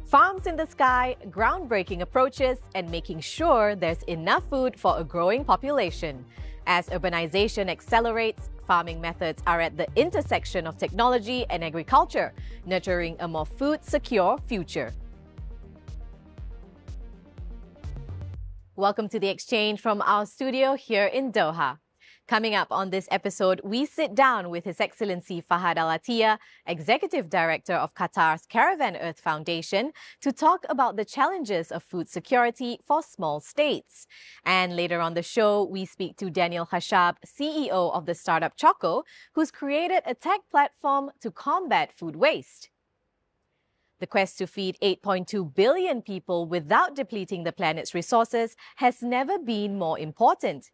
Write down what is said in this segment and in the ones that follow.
Farms in the sky, groundbreaking approaches, and making sure there's enough food for a growing population. As urbanization accelerates, farming methods are at the intersection of technology and agriculture, nurturing a more food-secure future. Welcome to The Exchange from our studio here in Doha. Coming up on this episode, we sit down with His Excellency Fahad Al-Attiyah, Executive Director of Qatar's Caravan Earth Foundation, to talk about the challenges of food security for small states. And later on the show, we speak to Daniel Khashab, CEO of the startup Choco, who's created a tech platform to combat food waste. The quest to feed 8.2 billion people without depleting the planet's resources has never been more important.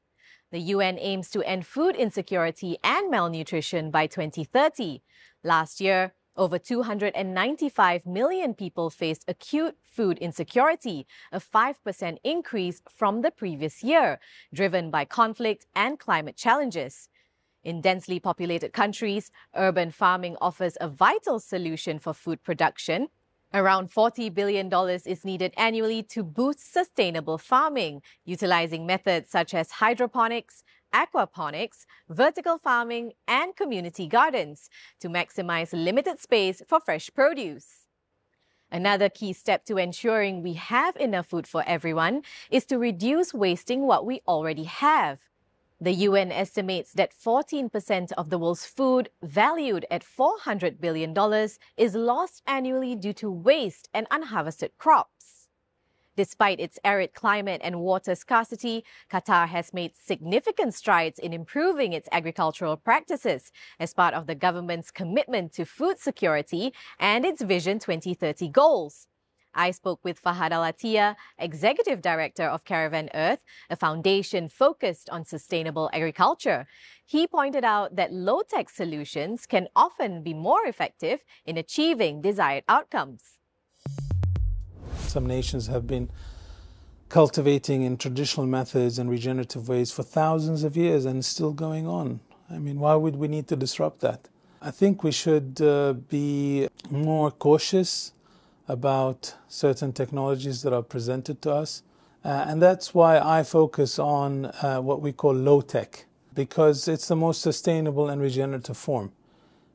The UN aims to end food insecurity and malnutrition by 2030. Last year, over 295 million people faced acute food insecurity, a 5% increase from the previous year, driven by conflict and climate challenges. In densely populated countries, urban farming offers a vital solution for food production. Around $40 billion is needed annually to boost sustainable farming, utilizing methods such as hydroponics, aquaponics, vertical farming, and community gardens to maximize limited space for fresh produce. Another key step to ensuring we have enough food for everyone is to reduce wasting what we already have. The UN estimates that 14% of the world's food, valued at $400 billion, is lost annually due to waste and unharvested crops. Despite its arid climate and water scarcity, Qatar has made significant strides in improving its agricultural practices as part of the government's commitment to food security and its Vision 2030 goals. I spoke with Fahad Al-Attiyah, Executive Director of Caravan Earth, a foundation focused on sustainable agriculture. He pointed out that low-tech solutions can often be more effective in achieving desired outcomes. Some nations have been cultivating in traditional methods and regenerative ways for thousands of years, and it's still going on. I mean, why would we need to disrupt that? I think we should be more cautious about certain technologies that are presented to us. And that's why I focus on what we call low-tech, because it's the most sustainable and regenerative form.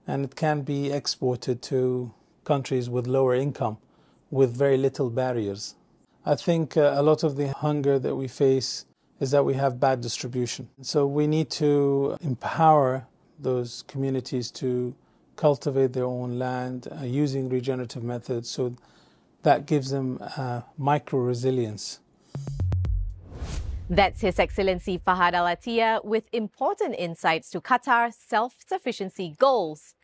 And it can be exported to countries with lower income, with very little barriers. I think a lot of the hunger that we face is that we have bad distribution. So we need to empower those communities to cultivate their own land using regenerative methods, so that gives them micro-resilience. That's His Excellency Fahad Al-Attiyah with important insights to Qatar's self-sufficiency goals.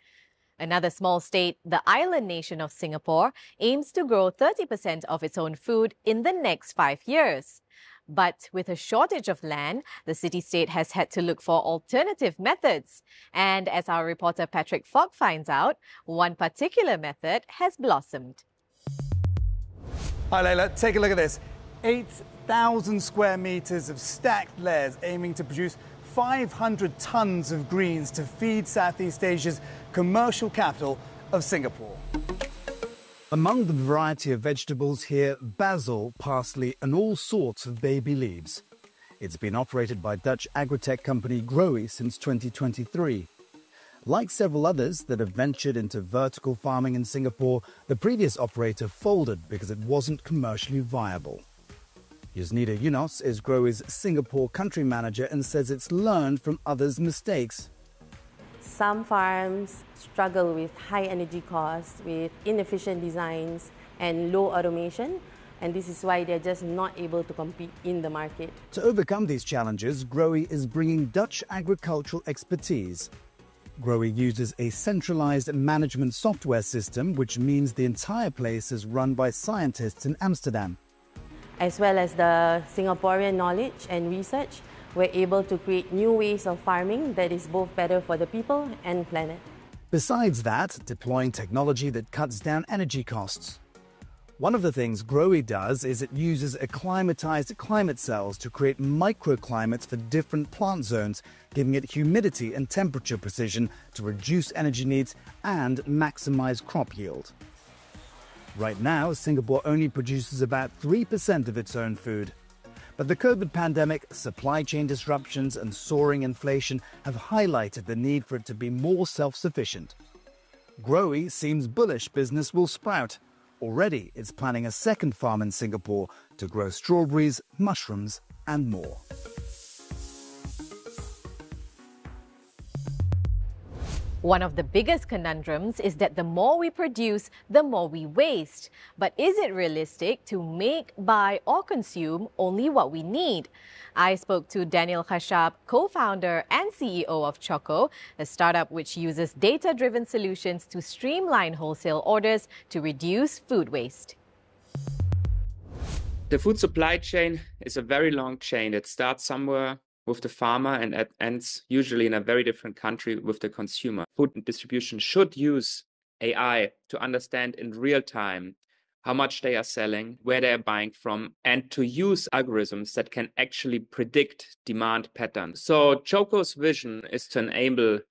Another small state, the island nation of Singapore, aims to grow 30% of its own food in the next 5 years. But with a shortage of land, the city-state has had to look for alternative methods. And as our reporter Patrick Fogg finds out, one particular method has blossomed. Hi Layla, take a look at this. 8,000 square meters of stacked layers aiming to produce 500 tons of greens to feed Southeast Asia's commercial capital of Singapore. Among the variety of vegetables here, basil, parsley and all sorts of baby leaves. It's been operated by Dutch agritech company Growy since 2023. Like several others that have ventured into vertical farming in Singapore, the previous operator folded because it wasn't commercially viable. Yusnida Yunos is Growy's Singapore country manager and says it's learned from others' mistakes. Some farms struggle with high energy costs, with inefficient designs and low automation, and this is why they're just not able to compete in the market. To overcome these challenges, Growy is bringing Dutch agricultural expertise. Growy uses a centralized management software system, which means the entire place is run by scientists in Amsterdam. As well as the Singaporean knowledge and research, we're able to create new ways of farming that is both better for the people and planet. Besides that, deploying technology that cuts down energy costs. One of the things Growy does is it uses acclimatized climate cells to create microclimates for different plant zones, giving it humidity and temperature precision to reduce energy needs and maximize crop yield. Right now, Singapore only produces about 3% of its own food. But the COVID pandemic, supply chain disruptions and soaring inflation have highlighted the need for it to be more self-sufficient. Growy seems bullish business will sprout. Already, it's planning a second farm in Singapore to grow strawberries, mushrooms and more. One of the biggest conundrums is that the more we produce, the more we waste. But is it realistic to make, buy or consume only what we need? I spoke to Daniel Khashab, co-founder and CEO of Choco, a startup which uses data-driven solutions to streamline wholesale orders to reduce food waste. The food supply chain is a very long chain that starts somewhere with the farmer and ends usually in a very different country with the consumer. Food distribution should use AI to understand in real time how much they are selling, where they are buying from, and to use algorithms that can actually predict demand patterns. So Choco's vision is to enable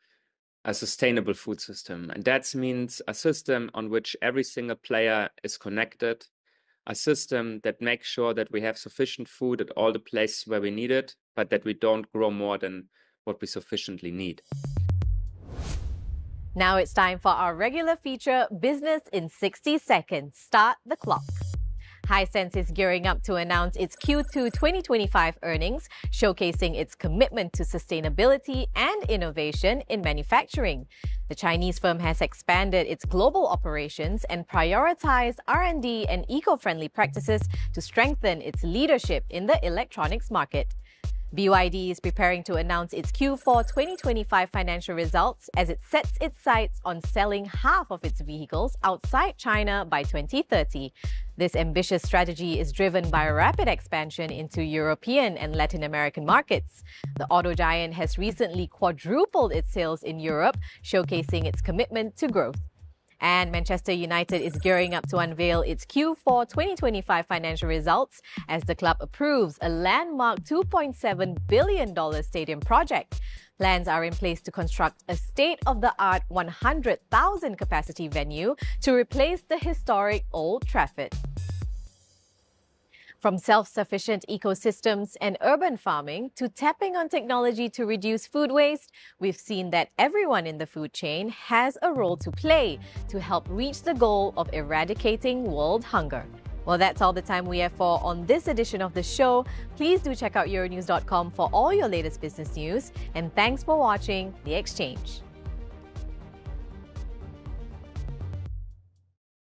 a sustainable food system. And that means a system on which every single player is connected, a system that makes sure that we have sufficient food at all the places where we need it, but that we don't grow more than what we sufficiently need. Now it's time for our regular feature, Business in 60 Seconds. Start the clock. Hisense is gearing up to announce its Q2 2025 earnings, showcasing its commitment to sustainability and innovation in manufacturing. The Chinese firm has expanded its global operations and prioritized R&D and eco-friendly practices to strengthen its leadership in the electronics market. BYD is preparing to announce its Q4 2025 financial results as it sets its sights on selling half of its vehicles outside China by 2030. This ambitious strategy is driven by a rapid expansion into European and Latin American markets. The auto giant has recently quadrupled its sales in Europe, showcasing its commitment to growth. And Manchester United is gearing up to unveil its Q4 2025 financial results as the club approves a landmark $2.7 billion stadium project. Plans are in place to construct a state-of-the-art 100,000 capacity venue to replace the historic Old Trafford. From self-sufficient ecosystems and urban farming to tapping on technology to reduce food waste, we've seen that everyone in the food chain has a role to play to help reach the goal of eradicating world hunger. Well, that's all the time we have for on this edition of the show. Please do check out Euronews.com for all your latest business news. And thanks for watching The Exchange.